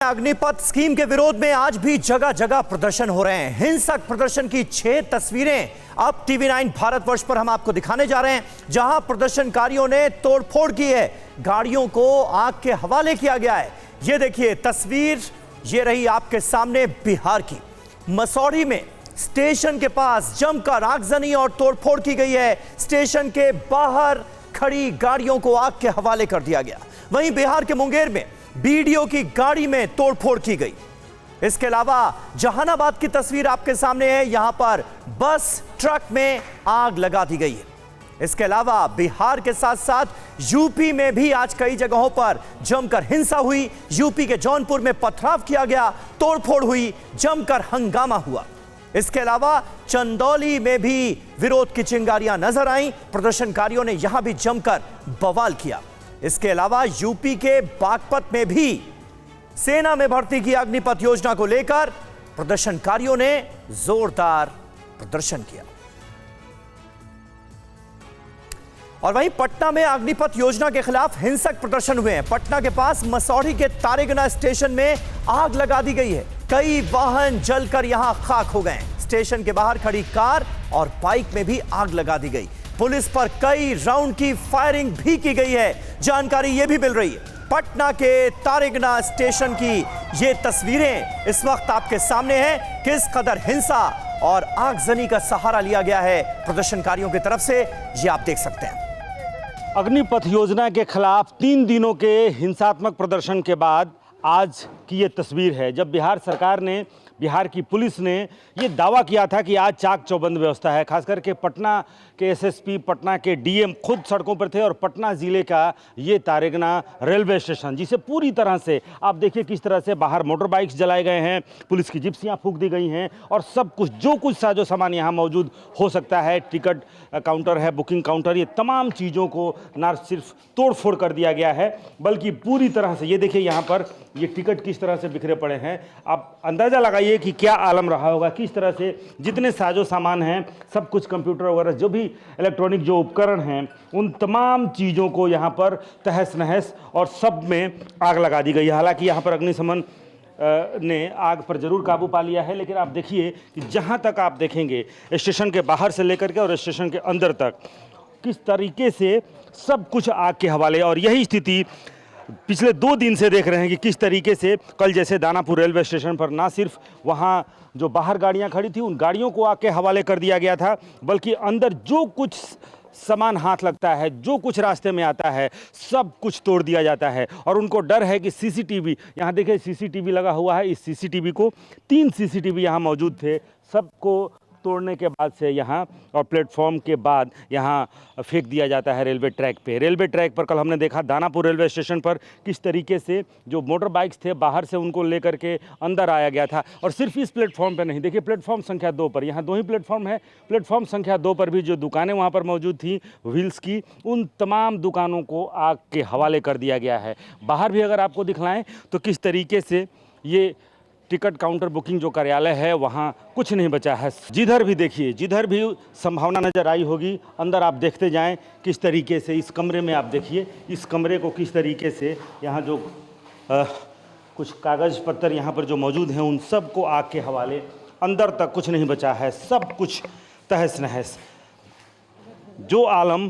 Agnipath scheme के विरोध में आज भी जगह जगह प्रदर्शन हो रहे हैं। हिंसक प्रदर्शन की 6 तस्वीरें अब टीवी9 भारतवर्ष पर हम आपको दिखाने जा रहे हैं, जहां प्रदर्शनकारियों ने तोड़फोड़ की है, गाड़ियों को आग के हवाले किया गया है। ये देखिए तस्वीर, ये रही आपके सामने बिहार की मसौढ़ी में स्टेशन के पास जमकर आगजनी और तोड़फोड़ की गई है। स्टेशन के बाहर खड़ी गाड़ियों को आग के हवाले कर दिया गया। वहीं बिहार के मुंगेर में बीडीओ की गाड़ी में तोड़फोड़ की गई। इसके अलावा जहानाबाद की तस्वीर आपके सामने है, यहां पर बस ट्रक में आग लगा दी गई है। इसके अलावा बिहार के साथ साथ यूपी में भी आज कई जगहों पर जमकर हिंसा हुई। यूपी के जौनपुर में पथराव किया गया, तोड़फोड़ हुई, जमकर हंगामा हुआ। इसके अलावा चंदौली में भी विरोध की चिंगारियां नजर आईं। प्रदर्शनकारियों ने यहां भी जमकर बवाल किया। इसके अलावा यूपी के बागपत में भी सेना में भर्ती की अग्निपथ योजना को लेकर प्रदर्शनकारियों ने जोरदार प्रदर्शन किया। और वहीं पटना में अग्निपथ योजना के खिलाफ हिंसक प्रदर्शन हुए हैं। पटना के पास मसौढ़ी के तारेगना स्टेशन में आग लगा दी गई है। कई वाहन जलकर यहां खाक हो गए। स्टेशन के बाहर खड़ी कार और बाइक में भी आग लगा दी गई। पुलिस पर कई राउंड की फायरिंग भी की गई है। जानकारी यह भी मिल रही है। पटना के तारेगना स्टेशन की ये तस्वीरें इस वक्त आपके सामने हैं। किस कदर हिंसा और आगजनी का सहारा लिया गया है प्रदर्शनकारियों की तरफ से, ये आप देख सकते हैं। अग्निपथ योजना के खिलाफ 3 दिनों के हिंसात्मक प्रदर्शन के बाद आज की ये तस्वीर है, जब बिहार सरकार ने, बिहार की पुलिस ने ये दावा किया था कि आज चाक चौबंद व्यवस्था है। खास करके पटना के एसएसपी, पटना के डीएम खुद सड़कों पर थे और पटना ज़िले का ये तारेगना रेलवे स्टेशन, जिसे पूरी तरह से आप देखिए किस तरह से बाहर मोटर बाइक्स जलाए गए हैं, पुलिस की जिप्सियां फूंक दी गई हैं और सब कुछ जो कुछ साजो सामान यहाँ मौजूद हो सकता है, टिकट काउंटर है, बुकिंग काउंटर, ये तमाम चीज़ों को ना सिर्फ तोड़ फोड़ कर दिया गया है बल्कि पूरी तरह से, ये देखिए यहाँ पर ये टिकट किस तरह से बिखरे पड़े हैं। आप अंदाज़ा लगाइए कि क्या आलम रहा होगा, किस तरह से जितने साजो सामान हैं, सब कुछ कंप्यूटर वगैरह जो भी इलेक्ट्रॉनिक जो उपकरण हैं, उन तमाम चीज़ों को यहाँ पर तहस नहस और सब में आग लगा दी गई है। हालांकि यहाँ पर अग्निशमन ने आग पर जरूर काबू पा लिया है, लेकिन आप देखिए कि जहाँ तक आप देखेंगे स्टेशन के बाहर से लेकर के और स्टेशन के अंदर तक किस तरीके से सब कुछ आग के हवाले। और यही स्थिति पिछले 2 दिन से देख रहे हैं कि किस तरीके से कल जैसे दानापुर रेलवे स्टेशन पर ना सिर्फ वहाँ जो बाहर गाड़ियाँ खड़ी थी उन गाड़ियों को आग के हवाले कर दिया गया था, बल्कि अंदर जो कुछ सामान हाथ लगता है, जो कुछ रास्ते में आता है, सब कुछ तोड़ दिया जाता है। और उनको डर है कि सीसीटीवी, यहाँ देखिए सीसीटीवी लगा हुआ है, इस सीसीटीवी को 3 सीसीटीवी यहाँ मौजूद थे, सबको तोड़ने के बाद से यहाँ और प्लेटफॉर्म के बाद यहाँ फेंक दिया जाता है रेलवे ट्रैक पे। रेलवे ट्रैक पर कल हमने देखा दानापुर रेलवे स्टेशन पर किस तरीके से जो मोटर बाइक्स थे बाहर से उनको लेकर के अंदर आया गया था। और सिर्फ इस प्लेटफॉर्म पे नहीं, देखिए प्लेटफॉर्म संख्या 2 पर, यहाँ 2 ही प्लेटफॉर्म है, प्लेटफॉर्म संख्या 2 पर भी जो दुकानें वहाँ पर मौजूद थी व्हील्स की, उन तमाम दुकानों को आग के हवाले कर दिया गया है। बाहर भी अगर आपको दिखलाएँ तो किस तरीके से ये टिकट काउंटर बुकिंग जो कार्यालय है वहाँ कुछ नहीं बचा है। जिधर भी देखिए, जिधर भी संभावना नज़र आई होगी, अंदर आप देखते जाएं किस तरीके से इस कमरे में आप देखिए, इस कमरे को किस तरीके से यहाँ जो कुछ कागज़ पत्तर यहाँ पर जो मौजूद हैं उन सब को आग के हवाले, अंदर तक कुछ नहीं बचा है, सब कुछ तहस नहस। जो आलम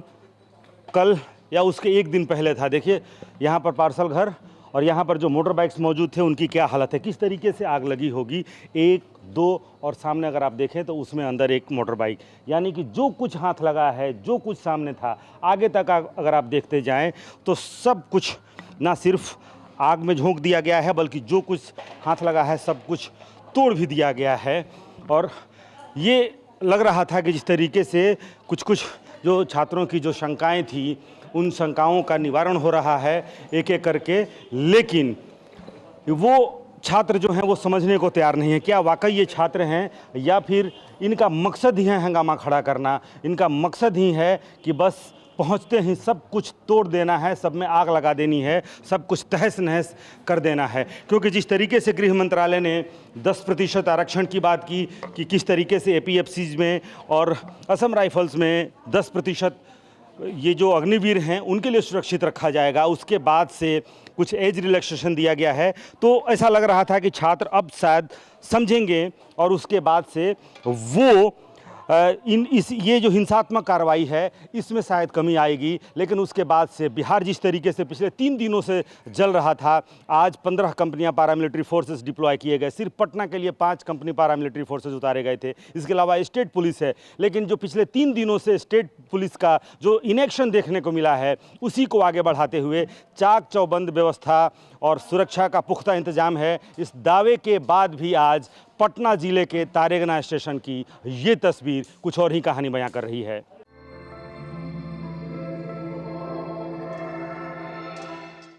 कल या उसके 1 दिन पहले था, देखिए यहाँ पर पार्सल घर और यहाँ पर जो मोटर बाइक्स मौजूद थे उनकी क्या हालत है, किस तरीके से आग लगी होगी। 1, 2 और सामने अगर आप देखें तो उसमें अंदर एक मोटर बाइक, यानी कि जो कुछ हाथ लगा है, जो कुछ सामने था, आगे तक अगर आप देखते जाएं तो सब कुछ ना सिर्फ आग में झोंक दिया गया है बल्कि जो कुछ हाथ लगा है सब कुछ तोड़ भी दिया गया है। और ये लग रहा था कि जिस तरीके से कुछ जो छात्रों की जो शंकाएँ थी उन शंकाओं का निवारण हो रहा है एक एक करके, लेकिन वो छात्र जो हैं वो समझने को तैयार नहीं है क्या वाकई ये छात्र हैं या फिर इनका मकसद ही है हंगामा खड़ा करना, इनका मकसद ही है कि बस पहुंचते ही सब कुछ तोड़ देना है, सब में आग लगा देनी है, सब कुछ तहस नहस कर देना है। क्योंकि जिस तरीके से गृह मंत्रालय ने 10% आरक्षण की बात की कि किस तरीके से एपीएफसीज में और असम राइफल्स में 10% ये जो अग्निवीर हैं उनके लिए सुरक्षित रखा जाएगा, उसके बाद से कुछ एज रिलैक्सेशन दिया गया है। तो ऐसा लग रहा था कि छात्र अब शायद समझेंगे और उसके बाद से वो ये जो हिंसात्मक कार्रवाई है इसमें शायद कमी आएगी। लेकिन उसके बाद से बिहार जिस तरीके से पिछले 3 दिनों से जल रहा था, आज 15 कंपनियां पैरामिलिट्री फोर्सेस डिप्लॉय किए गए। सिर्फ पटना के लिए 5 कंपनी पैरामिलिट्री फोर्सेस उतारे गए थे। इसके अलावा स्टेट पुलिस है। लेकिन जो पिछले 3 दिनों से स्टेट पुलिस का जो इनएक्शन देखने को मिला है, उसी को आगे बढ़ाते हुए चाक चौबंद व्यवस्था और सुरक्षा का पुख्ता इंतजाम है। इस दावे के बाद भी आज पटना जिले के तारेगना स्टेशन की ये तस्वीर कुछ और ही कहानी बयां कर रही है।